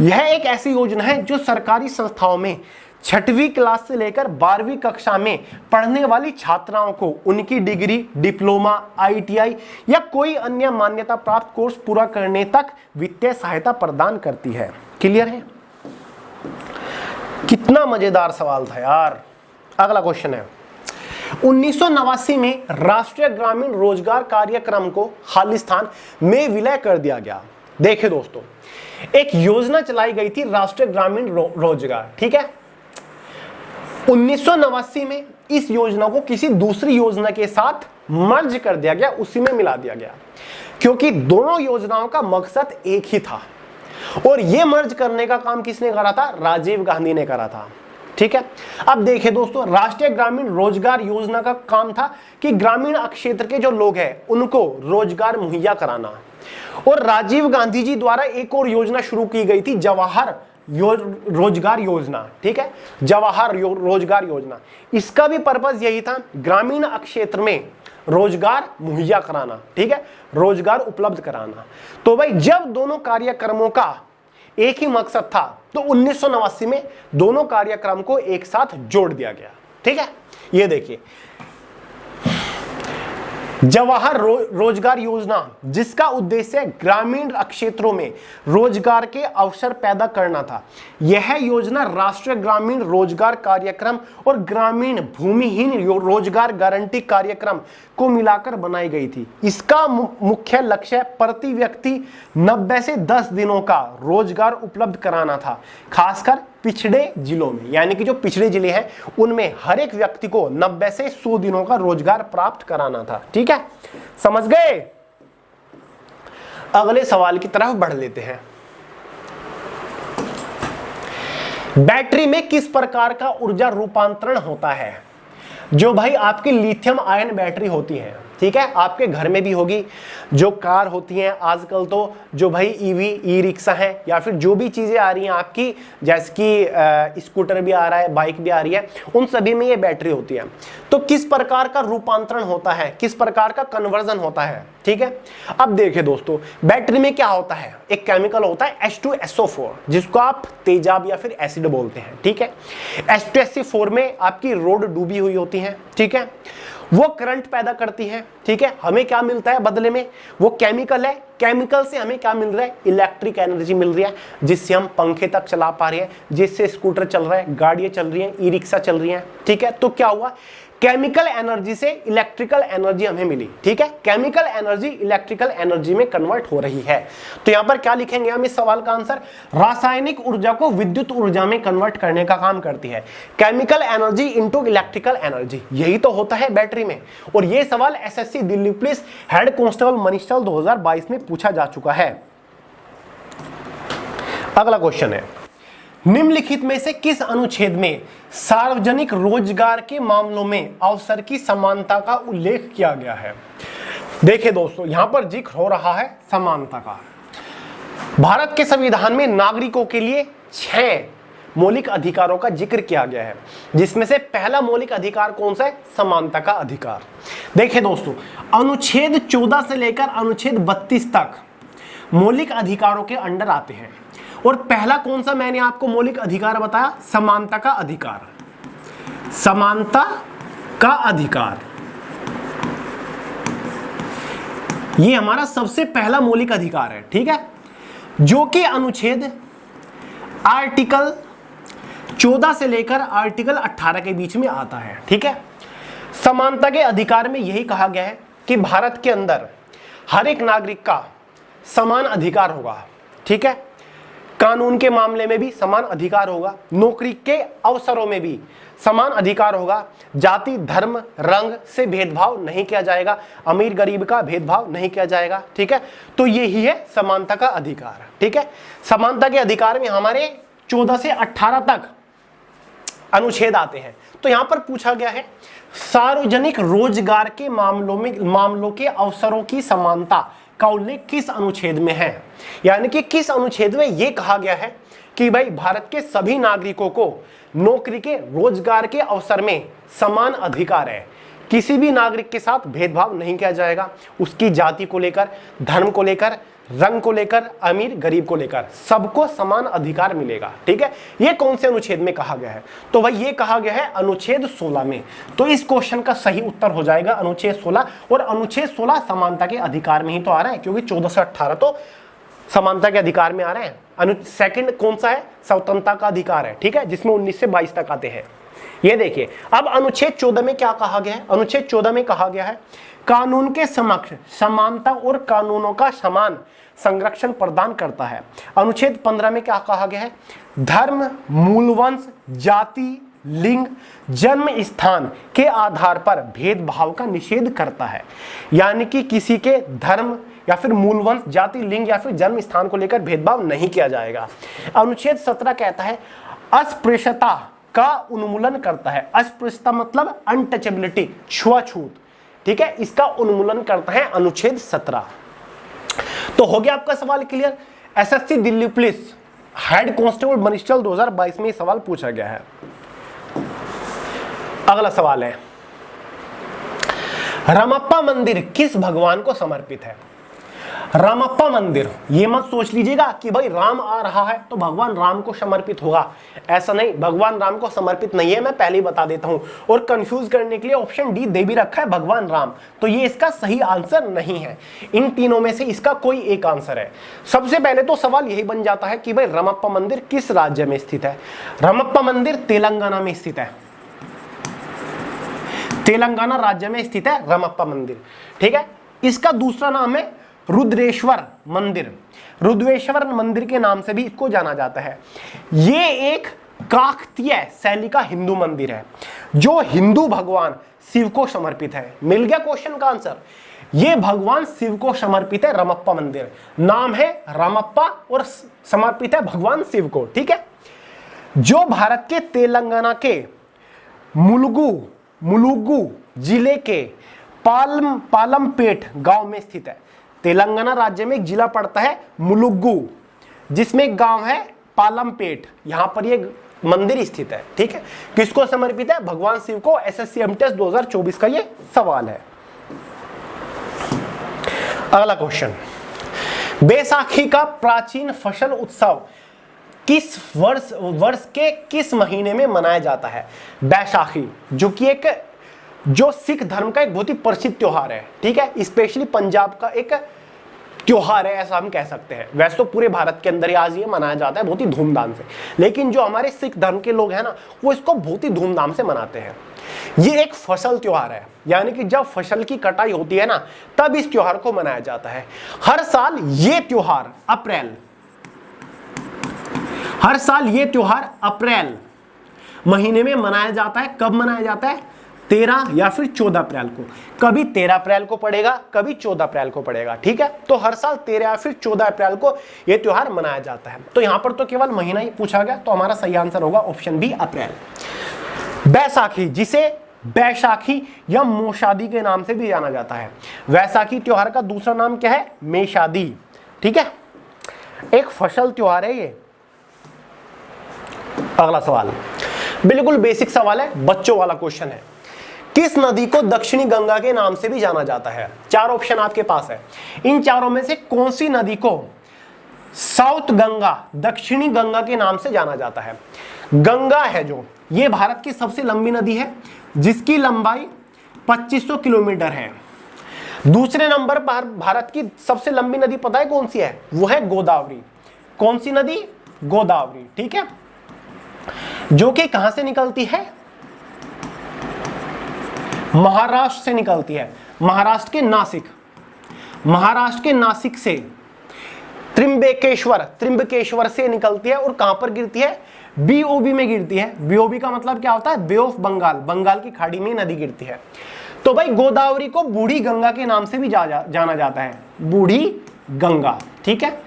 यह एक ऐसी योजना है जो सरकारी संस्थाओं में 6वीं क्लास से लेकर 12वीं कक्षा में पढ़ने वाली छात्राओं को उनकी डिग्री, डिप्लोमा, आईटीआई या कोई अन्य मान्यता प्राप्त कोर्स पूरा करने तक वित्तीय सहायता प्रदान करती है। क्लियर है? कितना मजेदार सवाल था यार। अगला क्वेश्चन है, 1989 में राष्ट्रीय ग्रामीण रोजगार कार्यक्रम को खालिस्तान में विलय कर दिया गया। देखिए दोस्तों, एक योजना चलाई गई थी राष्ट्रीय ग्रामीण रोजगार, ठीक है। 1989 में इस योजना को किसी दूसरी योजना के साथ मर्ज कर दिया गया, उसी में मिला दिया गया, क्योंकि दोनों योजनाओं का मकसद एक ही था। और यह मर्ज करने का काम किसने करा था? राजीव गांधी ने करा था, ठीक है। अब देखिए दोस्तों, राष्ट्रीय ग्रामीण रोजगार योजना का काम था कि ग्रामीण क्षेत्र के जो लोग हैं उनको रोजगार मुहैया कराना। और राजीव गांधी जी द्वारा एक और योजना शुरू की गई थी, जवाहर रोजगार योजना, ठीक है, जवाहर रोजगार योजना। इसका भी पर्पस यही था, ग्रामीण क्षेत्र में रोजगार मुहैया कराना, ठीक है, रोजगार उपलब्ध कराना। तो भाई जब दोनों कार्यक्रमों का एक ही मकसद था तो 1989 में दोनों कार्यक्रम को एक साथ जोड़ दिया गया, ठीक है। ये देखिए, जवाहर रोजगार योजना जिसका उद्देश्य ग्रामीण क्षेत्रों में रोजगार के अवसर पैदा करना था। यह योजना राष्ट्रीय ग्रामीण रोजगार कार्यक्रम और ग्रामीण भूमिहीन रोजगार गारंटी कार्यक्रम को मिलाकर बनाई गई थी। इसका मुख्य लक्ष्य प्रति व्यक्ति 90 से 10 दिनों का रोजगार उपलब्ध कराना था, खासकर पिछड़े जिलों में। यानी कि जो पिछड़े जिले हैं उनमें हर एक व्यक्ति को 90 से 100 दिनों का रोजगार प्राप्त कराना था, ठीक है, समझ गए। अगले सवाल की तरफ बढ़ लेते हैं। बैटरी में किस प्रकार का ऊर्जा रूपांतरण होता है? जो भाई आपकी लिथियम आयन बैटरी होती है, ठीक है, आपके घर में भी होगी, जो कार होती हैं आजकल, तो जो भाई ईवी, ई रिक्शा है या फिर जो भी चीजें आ रही हैं आपकी, जैसे कि स्कूटर भी आ रहा है, बाइक भी आ रही है, उन सभी में ये बैटरी होती है। तो किस प्रकार का रूपांतरण होता है, किस प्रकार का कन्वर्जन होता है, ठीक है। अब देखिए दोस्तों, बैटरी में क्या होता है, एक केमिकल होता है H2SO4, जिसको आप तेजाब या फिर एसिड बोलते हैं, ठीक है। H2SO4 में आपकी रोड डूबी हुई होती है, ठीक है, वो करंट पैदा करती है, ठीक है। हमें क्या मिलता है बदले में? वो केमिकल है, केमिकल से हमें क्या मिल रहा है? इलेक्ट्रिक एनर्जी मिल रही है, जिससे हम पंखे तक चला पा रहे हैं, जिससे स्कूटर चल रहा है, गाड़ियां चल रही हैं, ई रिक्शा चल रही हैं, ठीक है। तो क्या हुआ? केमिकल एनर्जी से इलेक्ट्रिकल एनर्जी हमें मिली, ठीक है। केमिकल एनर्जी इलेक्ट्रिकल एनर्जी में कन्वर्ट हो रही है। तो यहां पर क्या लिखेंगे हम इस सवाल का आंसर? रासायनिक ऊर्जा को विद्युत ऊर्जा में कन्वर्ट करने का काम करती है, chemical energy into electrical energy. यही तो होता है बैटरी में। और यह सवाल SSC Delhi police head constable ministerial 2022 में पूछा जा चुका है। अगला क्वेश्चन है, निम्नलिखित में से किस अनुच्छेद में सार्वजनिक रोजगार के मामलों में अवसर की समानता का उल्लेख किया गया है? देखिए दोस्तों, यहां पर जिक्र हो रहा है समानता का। भारत के संविधान में नागरिकों के लिए 6 मौलिक अधिकारों का जिक्र किया गया है, जिसमें से पहला मौलिक अधिकार कौन सा है? समानता का अधिकार। देखिए दोस्तों, अनुच्छेद 14 से लेकर अनुच्छेद 32 तक मौलिक अधिकारों के अंडर आते हैं। और पहला कौन सा मैंने आपको मौलिक अधिकार बताया? समानता का अधिकार। समानता का अधिकार ये हमारा सबसे पहला मौलिक अधिकार है, ठीक है, जो कि अनुच्छेद आर्टिकल 14 से लेकर आर्टिकल 18 के बीच में आता है, ठीक है। समानता के अधिकार में यही कहा गया है कि भारत के अंदर हर एक नागरिक का समान अधिकार होगा, ठीक है। कानून के मामले में भी समान अधिकार होगा, नौकरी के अवसरों में भी समान अधिकार होगा, जाति धर्म रंग से भेदभाव नहीं किया जाएगा, अमीर गरीब का भेदभाव नहीं किया जाएगा, ठीक है। तो यही है समानता का अधिकार, ठीक है। समानता के अधिकार में हमारे 14 से 18 तक अनुच्छेद आते हैं। तो यहां पर पूछा गया है सार्वजनिक रोजगार के मामलों के अवसरों की समानता का उल्लेख किस अनुच्छेद में है, यानी कि किस अनुच्छेद में यह कहा गया है कि भाई भारत के सभी नागरिकों को नौकरी के रोजगार के अवसर में समान अधिकार है, किसी भी नागरिक के साथ भेदभाव नहीं किया जाएगा, उसकी जाति को लेकर, धर्म को लेकर, रंग को लेकर, अमीर गरीब को लेकर सबको समान अधिकार मिलेगा, ठीक है। ये कौन से अनुच्छेद में कहा गया है? तो भाई ये कहा गया है अनुच्छेद 16 में। तो इस क्वेश्चन का सही उत्तर हो जाएगा अनुच्छेद 16। और अनुच्छेद 16 समानता के अधिकार में ही तो आ रहा है, क्योंकि 14 से 18 तो समानता के अधिकार में आ रहे हैं। सेकंड कौन सा है? स्वतंत्रता का अधिकार है, ठीक है, जिसमें 19 से 22 तक आते हैं। ये देखिए, अब अनुच्छेद 14 में क्या कहा गया है? अनुच्छेद 14 में कहा गया है कानून के समक्ष समानता और कानूनों का समान संरक्षण प्रदान करता है। अनुच्छेद 15 में क्या कहा गया है? धर्म मूलवंश जाति लिंग जन्म स्थान के आधार पर भेदभाव का निषेध करता है, यानी कि किसी के धर्म या फिर मूलवंश जाति लिंग या फिर जन्म स्थान को लेकर भेदभाव नहीं किया जाएगा। अनुच्छेद 17 कहता है अस्पृश्यता का उन्मूलन करता है। अस्पृश्यता मतलब अनटचेबिलिटी, छुआछूत, ठीक है, इसका उन्मूलन करता है अनुच्छेद 17। तो हो गया आपका सवाल clear. SSC Delhi police head constable ministerial 2022 में सवाल पूछा गया है। अगला सवाल है, रामप्पा मंदिर किस भगवान को समर्पित है? रामप्पा मंदिर, ये मत सोच लीजिएगा कि भाई राम आ रहा है तो भगवान राम को समर्पित होगा, ऐसा नहीं, भगवान राम को समर्पित नहीं है, मैं पहले ही बता देता हूं। और कंफ्यूज करने के लिए ऑप्शन डी दे भी रखा है भगवान राम, तो ये इसका सही आंसर नहीं है। इन तीनों में से इसका कोई एक आंसर है। सबसे पहले तो सवाल यही बन जाता है कि भाई रामप्पा मंदिर किस राज्य में स्थित है? रामप्पा मंदिर तेलंगाना में स्थित है, तेलंगाना राज्य में स्थित है रामप्पा मंदिर, ठीक है। इसका दूसरा नाम है रुद्रेश्वर मंदिर। रुद्रेश्वर मंदिर के नाम से भी इसको जाना जाता है। ये एक काकतीय शैली का हिंदू मंदिर है जो हिंदू भगवान शिव को समर्पित है। मिल गया क्वेश्चन का आंसर। ये भगवान शिव को समर्पित है रामप्पा मंदिर, नाम है रामप्पा और समर्पित है भगवान शिव को, ठीक है। जो भारत के तेलंगाना के मुलुगु जिले के पालमपेट गांव में स्थित है। तेलंगाना राज्य में एक जिला पड़ता है मुलुगु, जिसमें एक गांव है पालमपेट, यहां पर ये मंदिर स्थित है, ठीक है। किसको समर्पित है? भगवान शिव को। एसएससी एमटीएस 2024 का ये सवाल है। अगला क्वेश्चन, बैसाखी का प्राचीन फसल उत्सव किस वर्ष के किस महीने में मनाया जाता है? बैसाखी जो सिख धर्म का एक बहुत ही प्रसिद्ध त्योहार है, ठीक है, स्पेशली पंजाब का एक त्योहार है, ऐसा हम कह सकते हैं। वैसे तो पूरे भारत के अंदर आज ये मनाया जाता है बहुत ही धूमधाम से, लेकिन जो हमारे सिख धर्म के लोग हैं ना, वो इसको बहुत ही धूमधाम से मनाते हैं। ये एक फसल त्योहार है, यानी कि जब फसल की कटाई होती है ना, तब इस त्योहार को मनाया जाता है। हर साल ये त्योहार अप्रैल महीने में मनाया जाता है। कब मनाया जाता है? 13 या फिर 14 अप्रैल को। कभी 13 अप्रैल को पड़ेगा, कभी 14 अप्रैल को पड़ेगा, ठीक है। तो हर साल 13 या फिर 14 अप्रैल को यह त्योहार मनाया जाता है। तो यहां पर तो केवल महीना ही पूछा गया, तो हमारा सही आंसर होगा ऑप्शन बी अप्रैल। बैसाखी, जिसे बैसाखी या मोशादी के नाम से भी जाना जाता है। वैसाखी त्योहार का दूसरा नाम क्या है? मेशादी, ठीक है। एक फसल त्योहार है ये। अगला सवाल बिल्कुल बेसिक सवाल है, बच्चों वाला क्वेश्चन है। किस नदी को दक्षिणी गंगा के नाम से भी जाना जाता है? 4 ऑप्शन आपके पास है। इन चारों में से कौन सी नदी को साउथ गंगा, दक्षिणी गंगा के नाम से जाना जाता है? गंगा है जो, ये भारत की सबसे लंबी नदी है जिसकी लंबाई 2500 किलोमीटर है। दूसरे नंबर पर भारत की सबसे लंबी नदी पता है कौन सी है? वो है गोदावरी। कौन सी नदी? गोदावरी, ठीक है, जो कि कहां से निकलती है? महाराष्ट्र से निकलती है, महाराष्ट्र के नासिक, महाराष्ट्र के नासिक से त्रिंबकेश्वर से निकलती है और कहां पर गिरती है? बीओबी में गिरती है। बीओबी का मतलब क्या होता है? बे ऑफ बंगाल, बंगाल की खाड़ी में नदी गिरती है। तो भाई गोदावरी को बूढ़ी गंगा के नाम से भी जाना जाता है, बूढ़ी गंगा, ठीक है।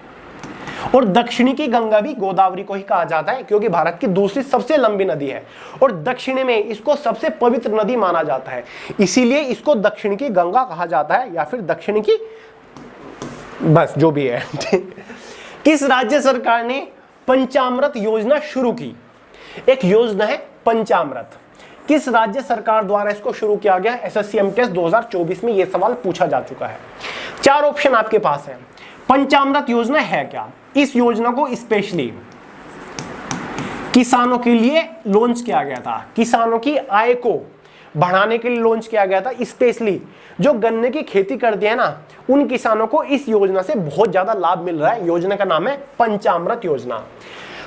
और दक्षिणी की गंगा भी गोदावरी को ही कहा जाता है क्योंकि भारत की दूसरी सबसे लंबी नदी है और दक्षिणी में इसको सबसे पवित्र नदी माना जाता है, इसीलिए इसको दक्षिण की गंगा कहा जाता है या फिर दक्षिण की, बस जो भी है। किस राज्य सरकार ने पंचामृत योजना शुरू की? एक योजना है पंचामृत, किस राज्य सरकार द्वारा इसको शुरू किया गया? एसएससी एमटीएस 2024 में यह सवाल पूछा जा चुका है। 4 ऑप्शन आपके पास है। पंचामृत योजना है क्या? इस योजना को स्पेशली किसानों के लिए लॉन्च किया गया था, किसानों की आय को बढ़ाने के लिए लॉन्च किया गया था। स्पेशली जो गन्ने की खेती करते हैं ना, उन किसानों को इस योजना से बहुत ज्यादा लाभ मिल रहा है। योजना का नाम है पंचामृत योजना।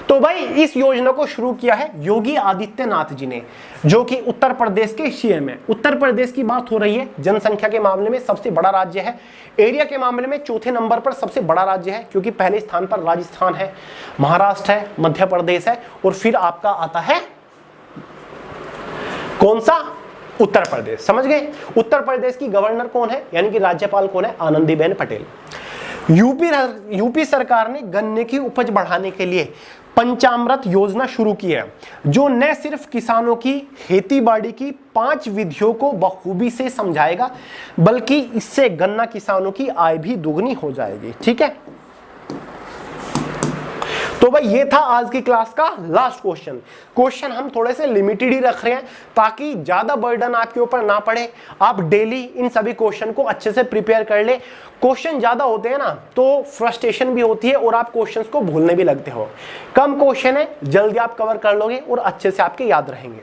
तो भाई इस योजना को शुरू किया है योगी आदित्यनाथ जी ने, जो कि उत्तर प्रदेश के सीएम है। उत्तर प्रदेश की बात हो रही है, जनसंख्या के मामले में सबसे बड़ा राज्य है, एरिया के मामले में चौथे नंबर पर सबसे बड़ा राज्य है क्योंकि पहले स्थान पर राजस्थान है, महाराष्ट्र है, मध्य प्रदेश है और फिर आपका आता है कौन सा? उत्तर प्रदेश। समझ गए? उत्तर प्रदेश की गवर्नर कौन है, यानी कि राज्यपाल कौन है? आनंदीबेन पटेल। यूपी सरकार ने गन्ने की उपज बढ़ाने के लिए पंचामृत योजना शुरू की है, जो न सिर्फ किसानों की खेती-बाड़ी की 5 विधियों को बखूबी से समझाएगा, बल्कि इससे गन्ना किसानों की आय भी दुगनी हो जाएगी, ठीक है। तो भाई ये था आज की क्लास का लास्ट क्वेश्चन हम थोड़े से लिमिटेड ही रख रहे हैं ताकि ज्यादा बर्डन आपके ऊपर ना पड़े। आप डेली इन सभी क्वेश्चन को अच्छे से प्रिपेयर कर ले। क्वेश्चन ज्यादा होते हैं ना तो फ्रस्ट्रेशन भी होती है और आप क्वेश्चंस को भूलने भी लगते हो। कम क्वेश्चन है, जल्दी आप कवर कर लोगे और अच्छे से आपके याद रहेंगे।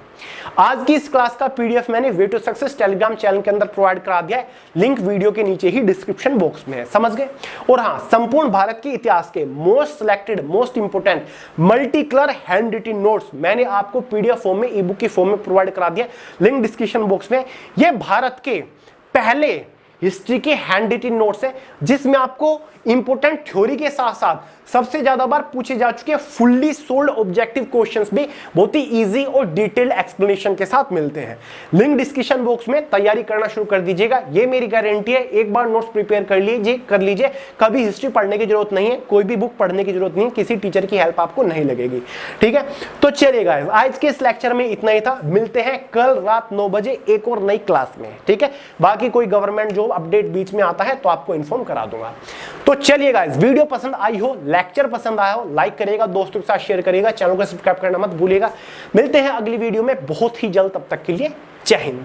आज की इस क्लास का पीडीएफ मैंने way to success Telegram channel के अंदर प्रोवाइड करा दिया है, लिंक वीडियो के नीचे ही डिस्क्रिप्शन बॉक्स में है, समझ गए। और हाँ, संपूर्ण भारत के इतिहास के most selected, most important multi colour hand written notes मैंने आपको पीडीएफ फॉर्म में, ई बुक की फॉर्म में प्रोवाइड करा दिया, लिंक डिस्क्रिप्शन बॉक्स में। ये भारत के पहले हिस्ट्री के हैंड रिटन नोट्स है जिसमें आपको इंपोर्टेंट थ्योरी के साथ साथ सबसे ज्यादा बार पूछे जा चुके फुल्ली सोल्ड ऑब्जेक्टिव क्वेश्चंस भी बहुत ही इजी और डिटेल्ड एक्सप्लेनेशन के साथ मिलते हैं। लिंक डिस्क्रिप्शन बॉक्स में, तैयारी करना शुरू कर दीजिएगा, ये मेरी गारंटी है। एक बार नोट्स प्रिपेयर कर लीजिए, कभी हिस्ट्री पढ़ने की जरूरत नहीं है, कोई भी बुक पढ़ने की जरूरत नहीं है, किसी टीचर की हेल्प आपको नहीं लगेगी, ठीक है। तो चलिएगा, आज के इस लेक्चर में इतना ही था। मिलते हैं कल रात 9 बजे एक और नई क्लास में, ठीक है। बाकी कोई गवर्नमेंट जॉब अपडेट बीच में आता है तो आपको इन्फॉर्म करा दूंगा। तो चलिएगा, इस वीडियो पसंद आई हो, लेक्चर पसंद आया हो, लाइक करिएगा, दोस्तों के साथ शेयर करिएगा, चैनल को सब्सक्राइब करना मत भूलिएगा। मिलते हैं अगली वीडियो में बहुत ही जल्द, तब तक के लिए जय हिंद।